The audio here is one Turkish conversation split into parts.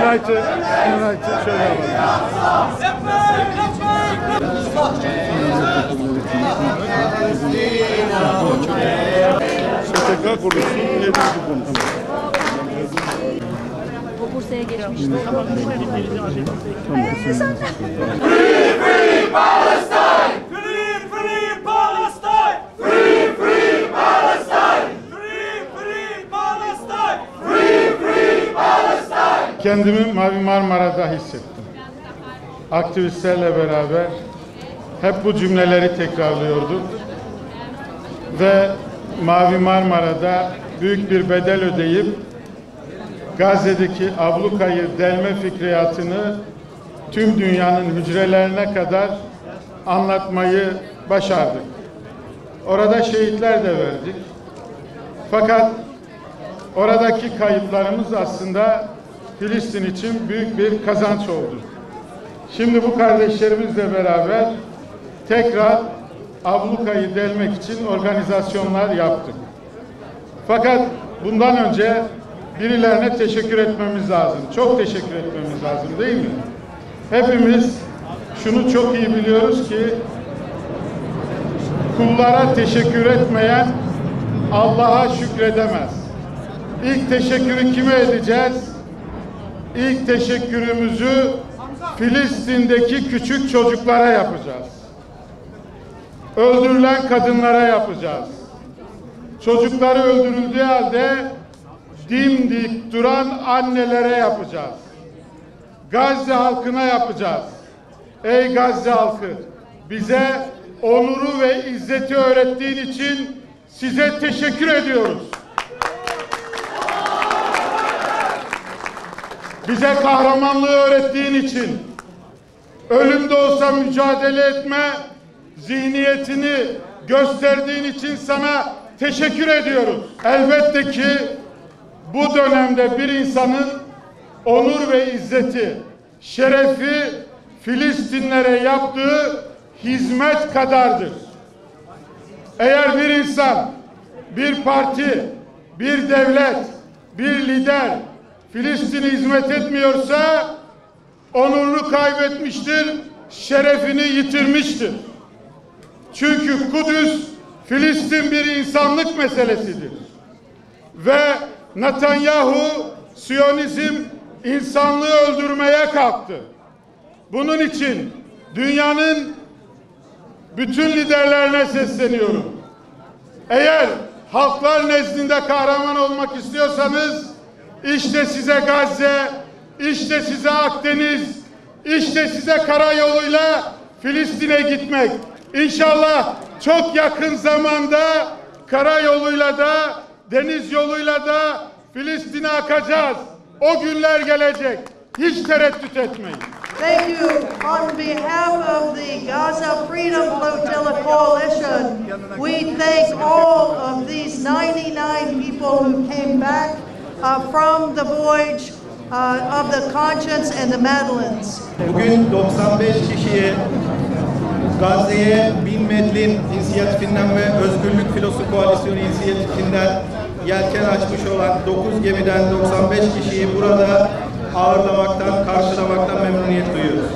Enright'ı şöyle alalım. Tekrar kurulsun. O Bursa'ya geçmişti. Free, free Palestine! Free, free Palestine! Free, free Palestine! Free, free Palestine! Free, free Palestine! Kendimi Mavi Marmara'da hissettim. Aktivistlerle beraber hep bu cümleleri tekrarlıyorduk. Ve Mavi Marmara'da büyük bir bedel ödeyip Gazze'deki ablukayı delme fikriyatını tüm dünyanın hücrelerine kadar anlatmayı başardık. Orada şehitler de verdik. Fakat oradaki kayıplarımız aslında Filistin için büyük bir kazanç oldu. Şimdi bu kardeşlerimizle beraber tekrar ablukayı delmek için organizasyonlar yaptık. Fakat bundan önce birilerine teşekkür etmemiz lazım. Çok teşekkür etmemiz lazım değil mi? Hepimiz şunu çok iyi biliyoruz ki kullara teşekkür etmeyen Allah'a şükredemez. İlk teşekkürü kime edeceğiz? İlk teşekkürümüzü Filistin'deki küçük çocuklara yapacağız. Öldürülen kadınlara yapacağız. Çocukları öldürüldüğü halde dimdik duran annelere yapacağız. Gazze halkına yapacağız. Ey Gazze halkı, bize onuru ve izzeti öğrettiğin için size teşekkür ediyoruz. Bize kahramanlığı öğrettiğin için, ölümde olsa mücadele etme zihniyetini gösterdiğin için sana teşekkür ediyoruz. Elbette ki bu dönemde bir insanın onur ve izzeti, şerefi Filistinlere yaptığı hizmet kadardır. Eğer bir insan, bir parti, bir devlet, bir lider Filistin'e hizmet etmiyorsa onurunu kaybetmiştir, şerefini yitirmiştir. Çünkü Kudüs, Filistin bir insanlık meselesidir. Ve Netanyahu, Siyonizm insanlığı öldürmeye kalktı. Bunun için dünyanın bütün liderlerine sesleniyorum. Eğer halklar nezdinde kahraman olmak istiyorsanız, işte size Gazze, işte size Akdeniz, işte size karayoluyla Filistin'e gitmek. İnşallah çok yakın zamanda karayoluyla da, deniz yoluyla da Filistin'e akacağız. O günler gelecek. Hiç tereddüt etmeyin. Thank you. On behalf of the Gaza Freedom Flotilla Coalition, we thank all of these 99 people who came back from the voyage of the Conscience and the Madeleines. Bugün 95 kişiye Gazze'ye Bin Medlin inisiyatifinden ve Özgürlük Filosu Koalisyonu inisiyatifinden yelken açmış olan 9 gemiden 95 kişiyi burada ağırlamaktan, karşılamaktan memnuniyet duyuyoruz.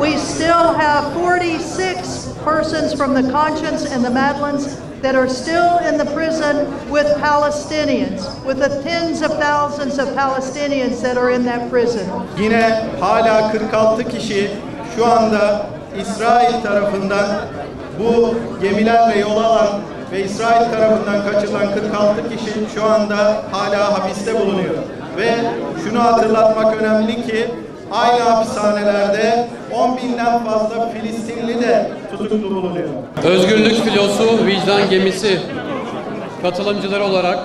We still have 46 persons from the Conscience and the Madeleines that are still in the prison with Palestinians, with the tens of thousands of Palestinians that are in that prison. Yine hala 46 kişi şu anda İsrail tarafından bu gemilerle yol alan ve İsrail tarafından kaçırılan 46 kişi şu anda hala hapiste bulunuyor. Ve şunu hatırlatmak önemli ki aynı hapishanelerde 10.000'den fazla Filistinli de tutuklu bulunuyor. Özgürlük Filosu Vicdan Gemisi katılımcıları olarak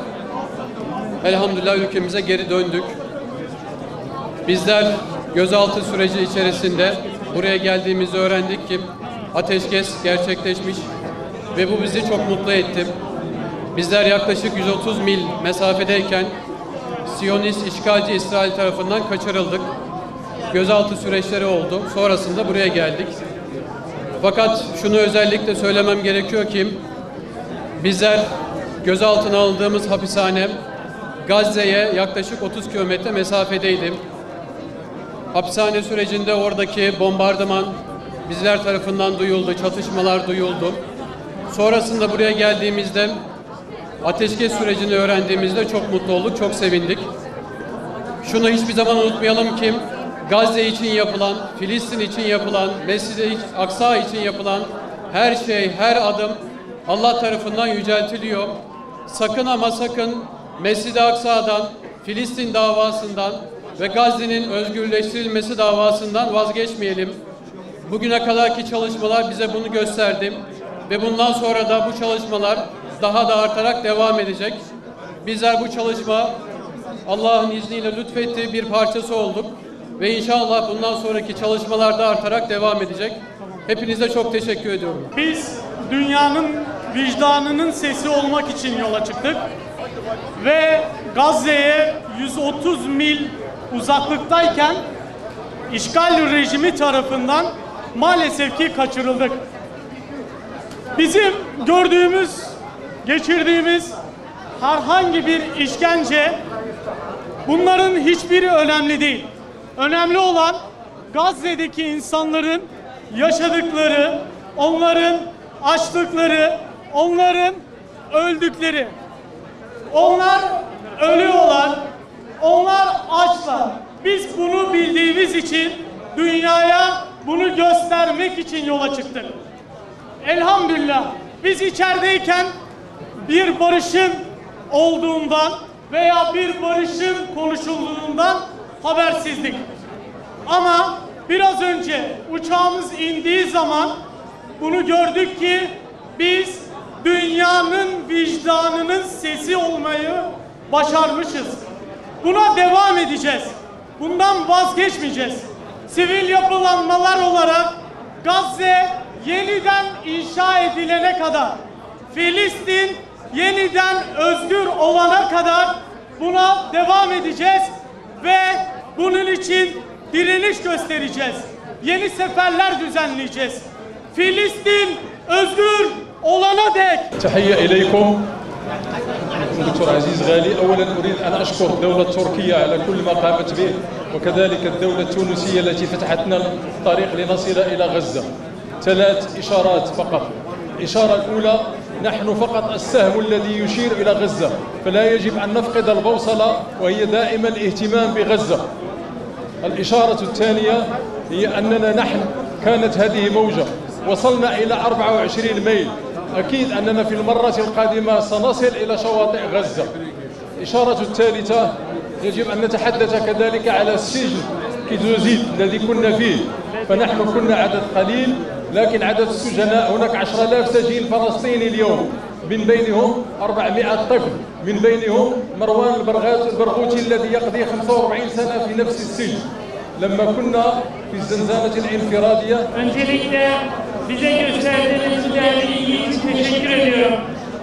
elhamdülillah ülkemize geri döndük. Bizler gözaltı süreci içerisinde buraya geldiğimizi öğrendik ki ateşkes gerçekleşmiş ve bu bizi çok mutlu etti. Bizler yaklaşık 130 mil mesafedeyken Siyonist işgalci İsrail tarafından kaçırıldık gözaltı süreçleri oldu. Sonrasında buraya geldik. Fakat şunu özellikle söylemem gerekiyor ki bizler gözaltına alındığımız hapishane Gazze'ye yaklaşık 30 kilometre mesafedeydi. Hapishane sürecinde oradaki bombardıman bizler tarafından duyuldu, çatışmalar duyuldu. Sonrasında buraya geldiğimizde ateşkes sürecini öğrendiğimizde çok mutlu olduk, çok sevindik. Şunu hiçbir zaman unutmayalım ki Gazze için yapılan, Filistin için yapılan, Mescid-i Aksa için yapılan her şey, her adım Allah tarafından yüceltiliyor. Sakın ama sakın Mescid-i Aksa'dan, Filistin davasından ve Gazze'nin özgürleştirilmesi davasından vazgeçmeyelim. Bugüne kadarki çalışmalar bize bunu gösterdi ve bundan sonra da bu çalışmalar daha da artarak devam edecek. Bizler bu çalışma Allah'ın izniyle lütfettiği bir parçası olduk ve inşallah bundan sonraki çalışmalar da artarak devam edecek. Hepinize çok teşekkür ediyorum. Biz dünyanın vicdanının sesi olmak için yola çıktık ve Gazze'ye 130 mil uzaklıktayken işgal rejimi tarafından maalesef ki kaçırıldık. Bizim gördüğümüz, geçirdiğimiz herhangi bir işkence, bunların hiçbiri önemli değil. Önemli olan Gazze'deki insanların yaşadıkları, onların açlıkları, onların öldükleri. Onlar ölüyorlar, onlar açlar. Biz bunu bildiğimiz için dünyaya bunu göstermek için yola çıktık. Elhamdülillah biz içerideyken bir barışın olduğundan veya bir barışın konuşulduğundan habersizdik. Ama biraz önce uçağımız indiği zaman bunu gördük ki biz dünyanın vicdanının sesi olmayı başarmışız. Buna devam edeceğiz. Bundan vazgeçmeyeceğiz. Sivil yapılanmalar olarak Gazze yeniden inşa edilene kadar, Filistin yeniden özgür olana kadar buna devam edeceğiz ve bunun için direniş göstereceğiz. Yeni seferler düzenleyeceğiz. Filistin özgür olana dek. تحية إليكم دكتور عزيز غالي. أولا أريد أن أشكر الدولة التركية على كل ما قامت به وكذلك الدولة التونسية التي فتحت لنا الطريق لنصل إلى غزة. 3 إشارات فقط. الإشارة الأولى نحن فقط السهم الذي يشير إلى غزة، فلا يجب أن نفقد البوصلة وهي دائما الاهتمام بغزة. الإشارة الثانية هي أننا نحن كانت هذه موجة وصلنا إلى 24 ميل، أكيد أننا في المرة القادمة سنصل إلى شواطئ غزة. الإشارة الثالثة يجب أن نتحدث كذلك على السجن كيدوزيد الذي كنا فيه، فنحن كنا عدد قليل لكن عدد السجناء هناك 10,000 سجين فلسطيني اليوم، من بينهم 400 طفل، من بينهم مروان البرغوثي الذي يقضي 45 سنة في نفس السجن. لما كنا في الزنزانة الانفرادية. Öncelikle bize gösterdiğiniz değerli ilgi için teşekkür ediyorum.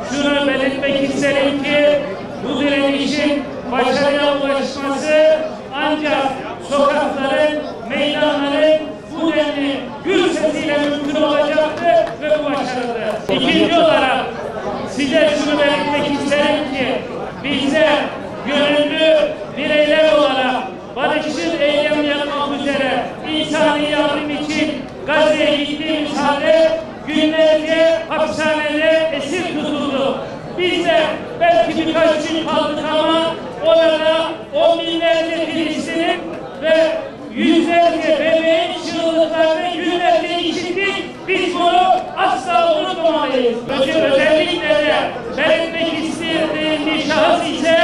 Şunu belirtmek isterim ki bu direnişin başarıya ulaşması ancak sokakların, meydanların bu denli gür sesiyle mümkün olacaktır ve bu başarılı. İkinci olarak size şunu belirtmek isterim ki bizler gönüllü bireyler olarak barışçıl eylem yapmak üzere insani yardım için Gazze'ye gittiğimiz halde günlerce hapishanede esir tutuldu. Biz de belki birkaç gün kaldık ama orada on binlerce Filistin'in ve yüzlerce bebeğin çığlıklarını günlerce işittik. Biz bunu asla unutmamalıyız. Özellikle de belirtmek istediğim bir şahıs ise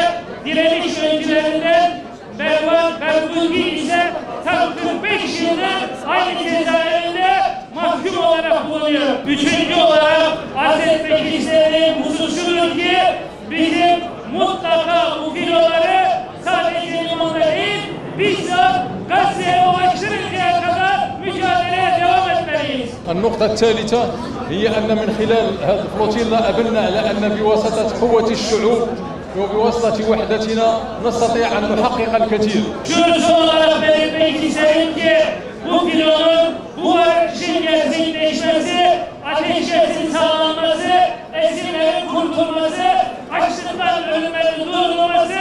direniş öncülerinden Mervan Karbuzi ise tam 45 yıldır aynı cezaevinde mahkum olarak bulunuyor. Üçüncü olarak arz etmek istediğim husus şudur ki bizim mutlaka bu filoları sadece limanda değil, bizzat Gazze'ye ulaştırıncaya kadar mücadeleye devam etmeliyiz. النقطة الثالثة هي أن من خلال هذه الفلوتيلا أبلنا على أن بواسطة قوة الشعوب وبواسطة وحدتنا نستطيع أن نحقق الكثير. Şunu son olarak belirtmek belirtmek isterim ki bu filonun, bu barışın gerçekleşmesi, ateşkesin sağlanması, esirlerin kurtulması, açlıktan ölümlerin durdurulması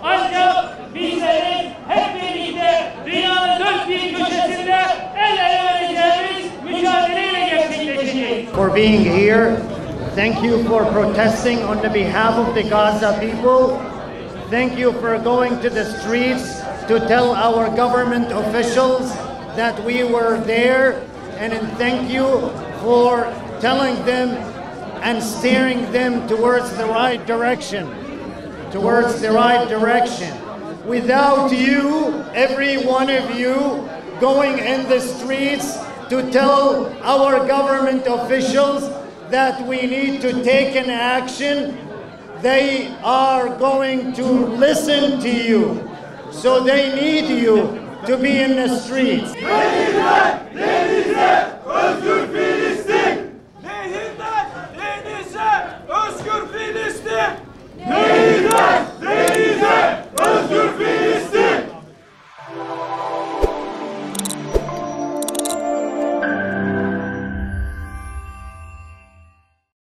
ancak bizlerin hep birlikte dünyanın dört bir köşesinde el ele vereceğimiz mücadeleyle gerçekleşecek. For being here. Thank you for protesting on the behalf of the Gaza people. Thank you for going to the streets to tell our government officials that we were there. And thank you for telling them and steering them towards the right direction. Towards the right direction. Without you, every one of you, going in the streets to tell our government officials that we need to take an action, they are going to listen to you. So they need you to be in the streets.